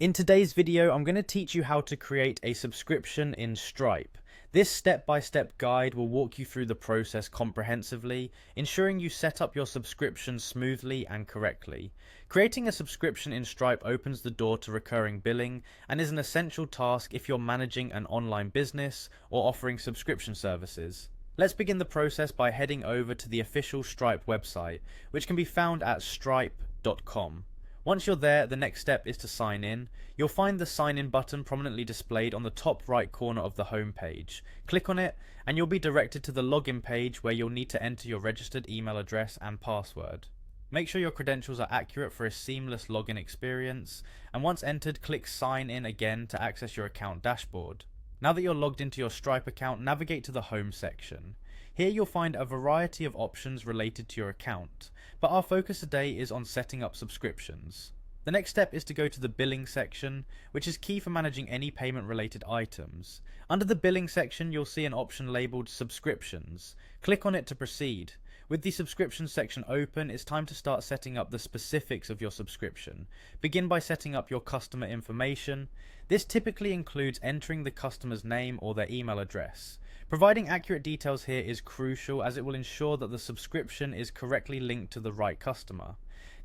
In today's video, I'm going to teach you how to create a subscription in Stripe. This step-by-step guide will walk you through the process comprehensively, ensuring you set up your subscription smoothly and correctly. Creating a subscription in Stripe opens the door to recurring billing and is an essential task if you're managing an online business or offering subscription services. Let's begin the process by heading over to the official Stripe website, which can be found at stripe.com. Once you're there, the next step is to sign in. You'll find the sign in button prominently displayed on the top right corner of the home page. Click on it and you'll be directed to the login page where you'll need to enter your registered email address and password. Make sure your credentials are accurate for a seamless login experience, and once entered, click sign in again to access your account dashboard. Now that you're logged into your Stripe account, navigate to the home section. Here you'll find a variety of options related to your account, but our focus today is on setting up subscriptions. The next step is to go to the billing section, which is key for managing any payment related items. Under the billing section, you'll see an option labeled subscriptions. Click on it to proceed. With the subscription section open, it's time to start setting up the specifics of your subscription. Begin by setting up your customer information. This typically includes entering the customer's name or their email address. Providing accurate details here is crucial, as it will ensure that the subscription is correctly linked to the right customer.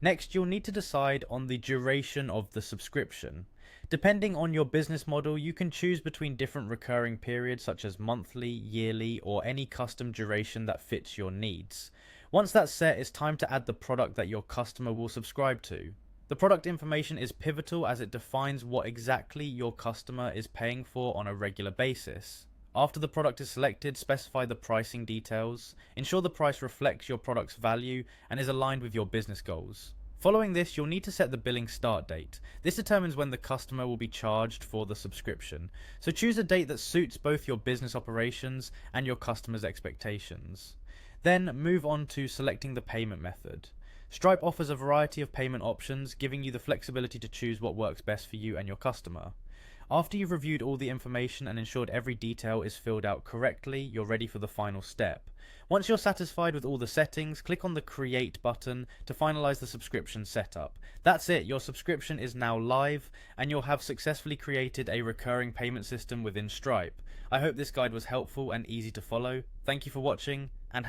Next, you'll need to decide on the duration of the subscription. Depending on your business model, you can choose between different recurring periods such as monthly, yearly, or any custom duration that fits your needs. Once that's set, it's time to add the product that your customer will subscribe to. The product information is pivotal as it defines what exactly your customer is paying for on a regular basis. After the product is selected, specify the pricing details. Ensure the price reflects your product's value and is aligned with your business goals. Following this, you'll need to set the billing start date. This determines when the customer will be charged for the subscription. So choose a date that suits both your business operations and your customers' expectations. Then move on to selecting the payment method. Stripe offers a variety of payment options, giving you the flexibility to choose what works best for you and your customer. After you've reviewed all the information and ensured every detail is filled out correctly, you're ready for the final step. Once you're satisfied with all the settings, click on the Create button to finalize the subscription setup. That's it, your subscription is now live and you'll have successfully created a recurring payment system within Stripe. I hope this guide was helpful and easy to follow. Thank you for watching and